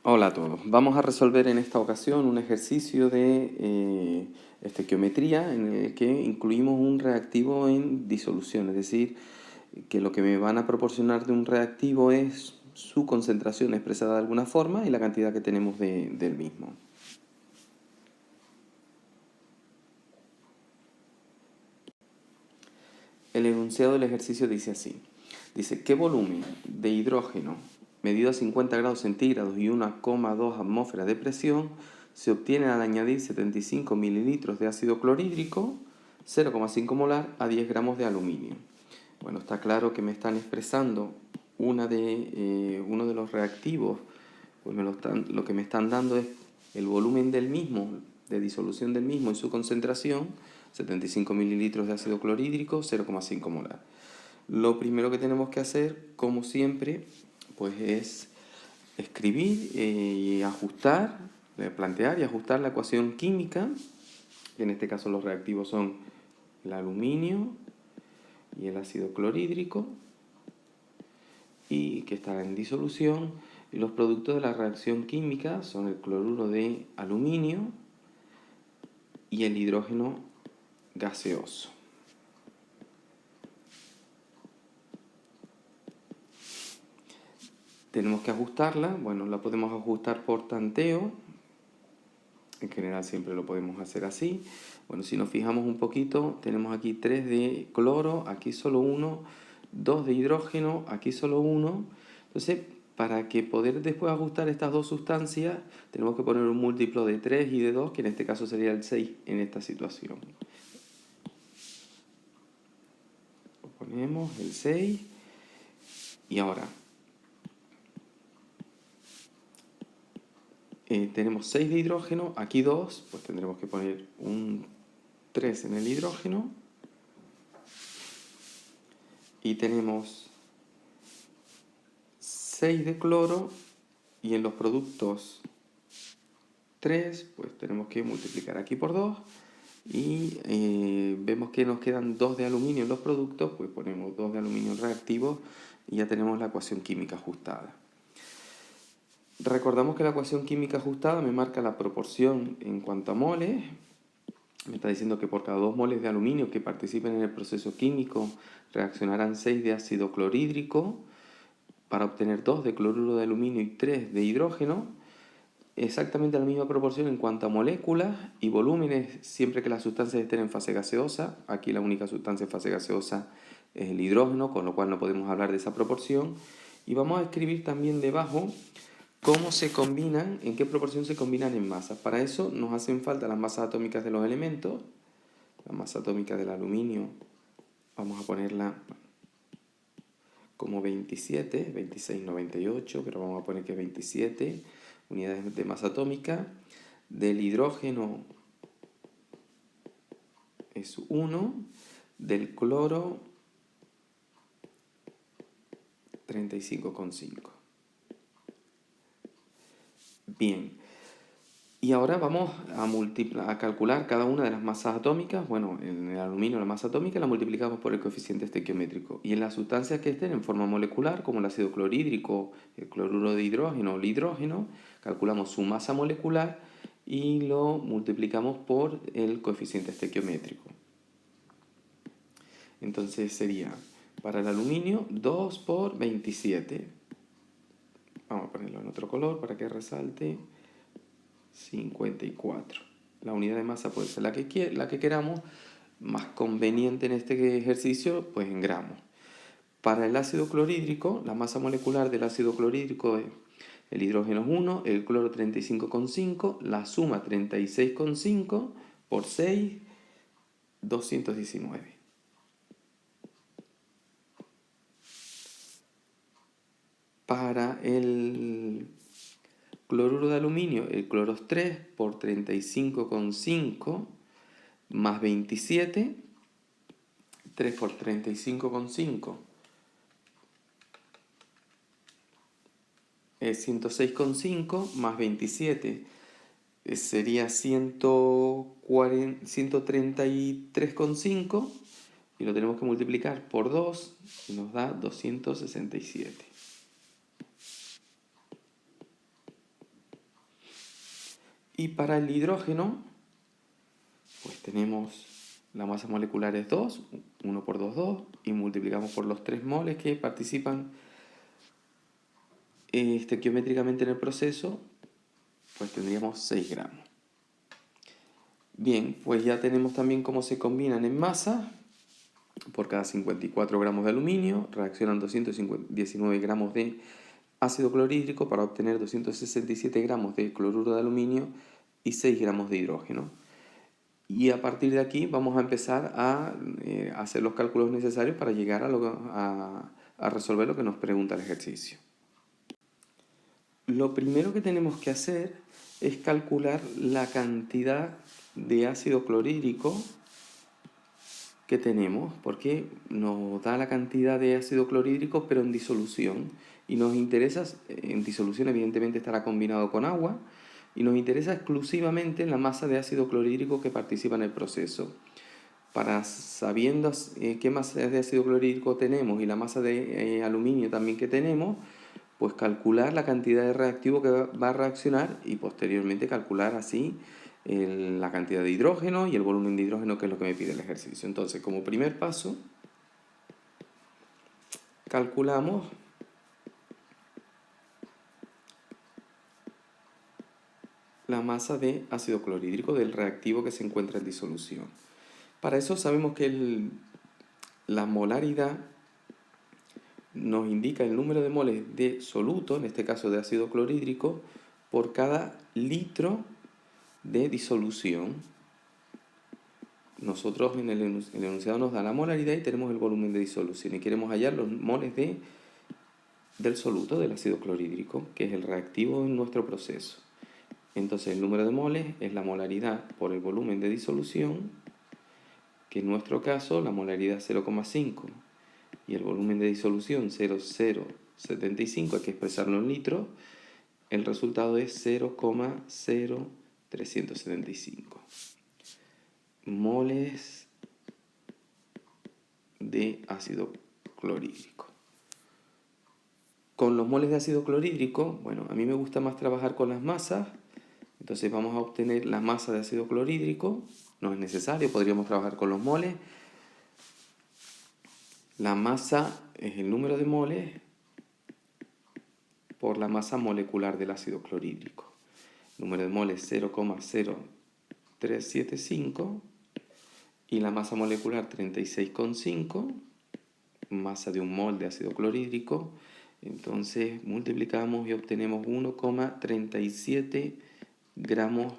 Hola a todos. Vamos a resolver en esta ocasión un ejercicio de estequiometría en el que incluimos un reactivo en disolución, es decir, que lo que me van a proporcionar de un reactivo es su concentración expresada de alguna forma y la cantidad que tenemos del mismo. El enunciado del ejercicio dice así. Dice, ¿qué volumen de hidrógeno medido a 50 grados centígrados y 1,2 atmósferas de presión se obtiene al añadir 75 mililitros de ácido clorhídrico, 0,5 molar a 10 gramos de aluminio? Bueno, está claro que me están expresando uno de los reactivos, pues lo que me están dando es el volumen del mismo, de disolución del mismo y su concentración, 75 mililitros de ácido clorhídrico, 0,5 molar. Lo primero que tenemos que hacer, como siempre, pues es escribir y ajustar, plantear y ajustar la ecuación química, que en este caso los reactivos son el aluminio y el ácido clorhídrico, y que está en disolución. Y los productos de la reacción química son el cloruro de aluminio y el hidrógeno gaseoso. Tenemos que ajustarla, bueno, la podemos ajustar por tanteo, en general siempre lo podemos hacer así. Bueno, si nos fijamos un poquito, tenemos aquí 3 de cloro, aquí solo 1, 2 de hidrógeno, aquí solo 1. Entonces, para que poder después ajustar estas dos sustancias, tenemos que poner un múltiplo de 3 y de 2, que en este caso sería el 6 en esta situación. Ponemos el 6 y ahora tenemos 6 de hidrógeno, aquí 2, pues tendremos que poner un 3 en el hidrógeno. Y tenemos 6 de cloro y en los productos 3, pues tenemos que multiplicar aquí por 2 y vemos que nos quedan 2 de aluminio en los productos, pues ponemos 2 de aluminio reactivos y ya tenemos la ecuación química ajustada. Recordamos que la ecuación química ajustada me marca la proporción en cuanto a moles. Me está diciendo que por cada 2 moles de aluminio que participen en el proceso químico reaccionarán 6 de ácido clorhídrico para obtener 2 de cloruro de aluminio y 3 de hidrógeno, exactamente la misma proporción en cuanto a moléculas y volúmenes siempre que las sustancias estén en fase gaseosa. Aquí la única sustancia en fase gaseosa es el hidrógeno, con lo cual no podemos hablar de esa proporción. Y vamos a escribir también debajo cómo se combinan, en qué proporción se combinan en masas. Para eso nos hacen falta las masas atómicas de los elementos. La masa atómica del aluminio vamos a ponerla como 27, 2698, pero vamos a poner que 27 unidades de masa atómica. Del hidrógeno es 1, del cloro 35,5. Bien, y ahora vamos a calcular cada una de las masas atómicas. Bueno, en el aluminio la masa atómica la multiplicamos por el coeficiente estequiométrico. Y en las sustancias que estén en forma molecular, como el ácido clorhídrico, el cloruro de hidrógeno o el hidrógeno, calculamos su masa molecular y lo multiplicamos por el coeficiente estequiométrico. Entonces sería, para el aluminio, 2 por 27. Vamos a ponerlo en otro color para que resalte. 54. La unidad de masa puede ser la que queramos, más conveniente en este ejercicio, pues en gramos. Para el ácido clorhídrico, la masa molecular del ácido clorhídrico es el hidrógeno es 1, el cloro 35,5, la suma 36,5 por 6, 219. Para el cloruro de aluminio, el cloro es 3 por 35,5 más 27, 3 por 35,5 es 106,5 más 27 sería 133,5 y lo tenemos que multiplicar por 2 y nos da 267. Y para el hidrógeno, pues tenemos la masa molecular es 2, 1 por 2, 2, y multiplicamos por los 3 moles que participan estequiométricamente en el proceso, pues tendríamos 6 gramos. Bien, pues ya tenemos también cómo se combinan en masa. Por cada 54 gramos de aluminio reaccionan 219 gramos de ácido clorhídrico para obtener 267 gramos de cloruro de aluminio y 6 gramos de hidrógeno. Y a partir de aquí vamos a empezar a hacer los cálculos necesarios para llegar a resolver lo que nos pregunta el ejercicio. Lo primero que tenemos que hacer es calcular la cantidad de ácido clorhídrico que tenemos, porque nos da la cantidad de ácido clorhídrico pero en disolución, y nos interesa, en disolución evidentemente estará combinado con agua, y nos interesa exclusivamente la masa de ácido clorhídrico que participa en el proceso. Sabiendo qué masa de ácido clorhídrico tenemos y la masa de aluminio también que tenemos, pues calcular la cantidad de reactivo que va a reaccionar y posteriormente calcular así la cantidad de hidrógeno y el volumen de hidrógeno, que es lo que me pide el ejercicio. Entonces, como primer paso, calculamos la masa de ácido clorhídrico del reactivo que se encuentra en disolución. Para eso sabemos que la molaridad nos indica el número de moles de soluto, en este caso de ácido clorhídrico, por cada litro de disolución. Nosotros en el enunciado nos da la molaridad y tenemos el volumen de disolución y queremos hallar los moles del soluto, del ácido clorhídrico, que es el reactivo en nuestro proceso. Entonces el número de moles es la molaridad por el volumen de disolución, que en nuestro caso la molaridad es 0,5 y el volumen de disolución 0,075, hay que expresarlo en litros, el resultado es 0,0375 moles de ácido clorhídrico. Con los moles de ácido clorhídrico, bueno, a mí me gusta más trabajar con las masas, entonces vamos a obtener la masa de ácido clorhídrico, no es necesario, podríamos trabajar con los moles. La masa es el número de moles por la masa molecular del ácido clorhídrico. El número de moles 0,0375 y la masa molecular 36,5, masa de un mol de ácido clorhídrico. Entonces multiplicamos y obtenemos 1,37 gramos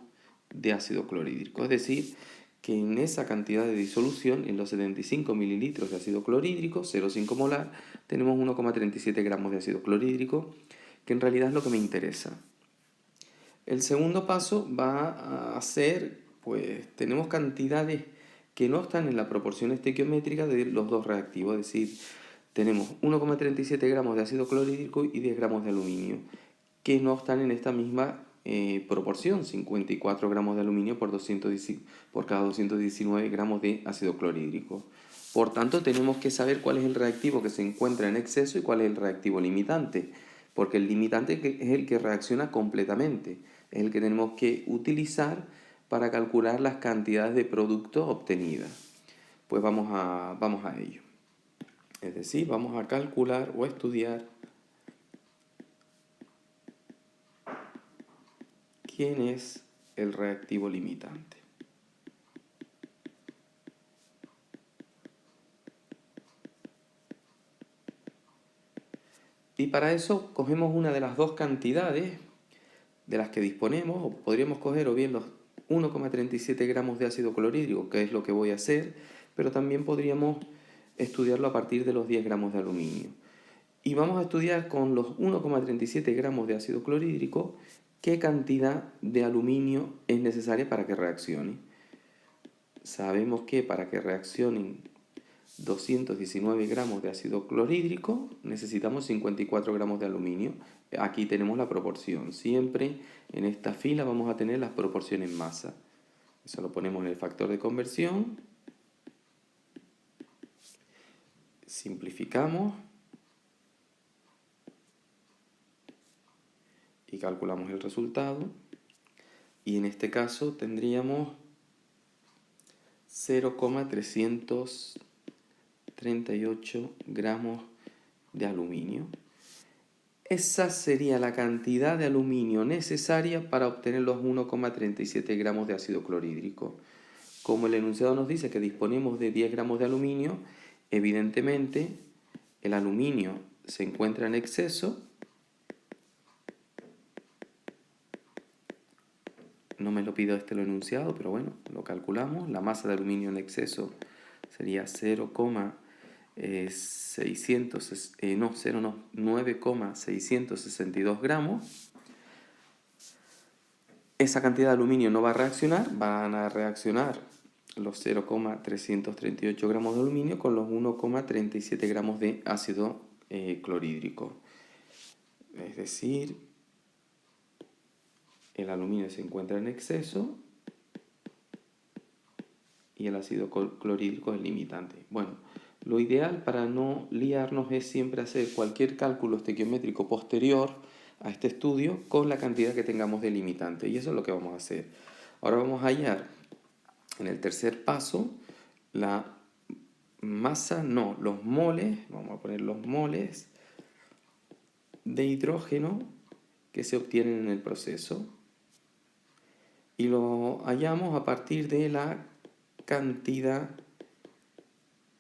de ácido clorhídrico. Es decir, que en esa cantidad de disolución, en los 75 mililitros de ácido clorhídrico, 0,5 molar, tenemos 1,37 gramos de ácido clorhídrico, que en realidad es lo que me interesa. El segundo paso va a ser, pues tenemos cantidades que no están en la proporción estequiométrica de los dos reactivos, es decir, tenemos 1,37 gramos de ácido clorhídrico y 10 gramos de aluminio, que no están en esta misma proporción, 54 gramos de aluminio por cada 219 gramos de ácido clorhídrico. Por tanto, tenemos que saber cuál es el reactivo que se encuentra en exceso y cuál es el reactivo limitante, porque el limitante es el que reacciona completamente, es el que tenemos que utilizar para calcular las cantidades de producto obtenidas. Pues vamos a ello. Es decir, vamos a calcular o estudiar quién es el reactivo limitante. Y para eso cogemos una de las dos cantidades de las que disponemos, o podríamos coger o bien los 1,37 gramos de ácido clorhídrico, que es lo que voy a hacer, pero también podríamos estudiarlo a partir de los 10 gramos de aluminio. Y vamos a estudiar con los 1,37 gramos de ácido clorhídrico qué cantidad de aluminio es necesaria para que reaccione. Sabemos que para que reaccionen 219 gramos de ácido clorhídrico necesitamos 54 gramos de aluminio. Aquí tenemos la proporción. Siempre en esta fila vamos a tener las proporciones en masa. Eso lo ponemos en el factor de conversión. Simplificamos. Y calculamos el resultado. y en este caso tendríamos 0,338 gramos de aluminio. Esa sería la cantidad de aluminio necesaria para obtener los 1,37 gramos de ácido clorhídrico. Como el enunciado nos dice que disponemos de 10 gramos de aluminio, evidentemente el aluminio se encuentra en exceso. No me lo pido lo enunciado, pero bueno, lo calculamos. La masa de aluminio en exceso sería 9,662 gramos. Esa cantidad de aluminio no va a reaccionar, van a reaccionar los 0,338 gramos de aluminio con los 1,37 gramos de ácido clorhídrico. Es decir, el aluminio se encuentra en exceso y el ácido clorhídrico es limitante. Bueno, lo ideal para no liarnos es siempre hacer cualquier cálculo estequiométrico posterior a este estudio con la cantidad que tengamos de limitante. Y eso es lo que vamos a hacer. Ahora vamos a hallar en el tercer paso la masa, no, los moles, vamos a poner los moles de hidrógeno que se obtienen en el proceso. Y lo hallamos a partir de la cantidad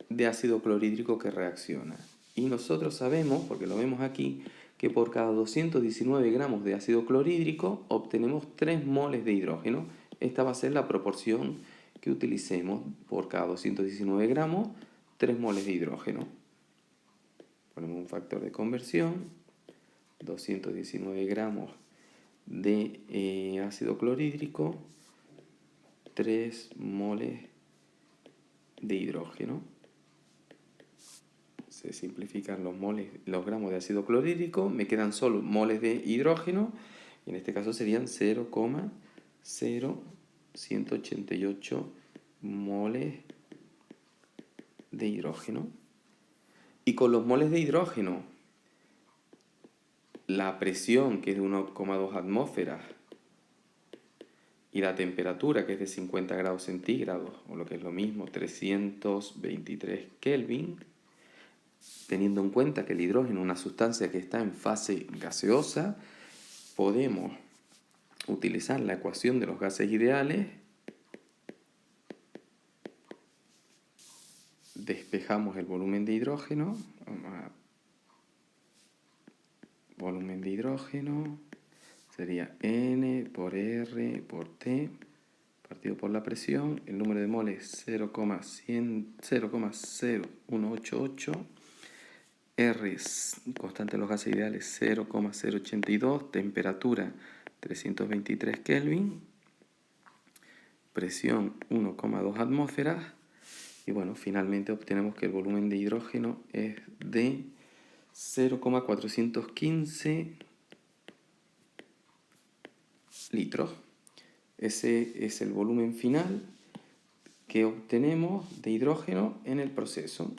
de ácido clorhídrico que reacciona. Y nosotros sabemos, porque lo vemos aquí, que por cada 219 gramos de ácido clorhídrico obtenemos 3 moles de hidrógeno. Esta va a ser la proporción que utilicemos por cada 219 gramos, 3 moles de hidrógeno. Ponemos un factor de conversión, 219 gramos de ácido clorhídrico, 3 moles de hidrógeno. Se simplifican los gramos de ácido clorhídrico, me quedan solo moles de hidrógeno, y en este caso serían 0,0188 moles de hidrógeno. Y con los moles de hidrógeno, la presión, que es de 1,2 atmósferas, y la temperatura, que es de 50 grados centígrados, o lo que es lo mismo, 323 Kelvin, teniendo en cuenta que el hidrógeno es una sustancia que está en fase gaseosa, podemos utilizar la ecuación de los gases ideales. Despejamos el volumen de hidrógeno. Volumen de hidrógeno sería N por R por T partido por la presión. El número de moles 0,0188. R, constante de los gases ideales, 0,082. Temperatura 323 Kelvin. Presión 1,2 atmósferas. Y bueno, finalmente obtenemos que el volumen de hidrógeno es de 0,415 litros. Ese es el volumen final que obtenemos de hidrógeno en el proceso.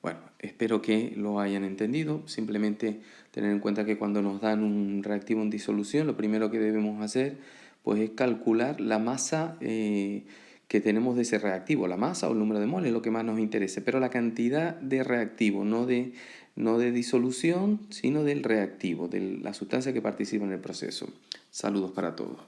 Bueno, espero que lo hayan entendido. Simplemente tener en cuenta que cuando nos dan un reactivo en disolución, lo primero que debemos hacer pues, es calcular la masa que tenemos de ese reactivo. La masa o el número de moles es lo que más nos interesa, pero la cantidad de reactivo, no de disolución, sino del reactivo, de la sustancia que participa en el proceso. Saludos para todos.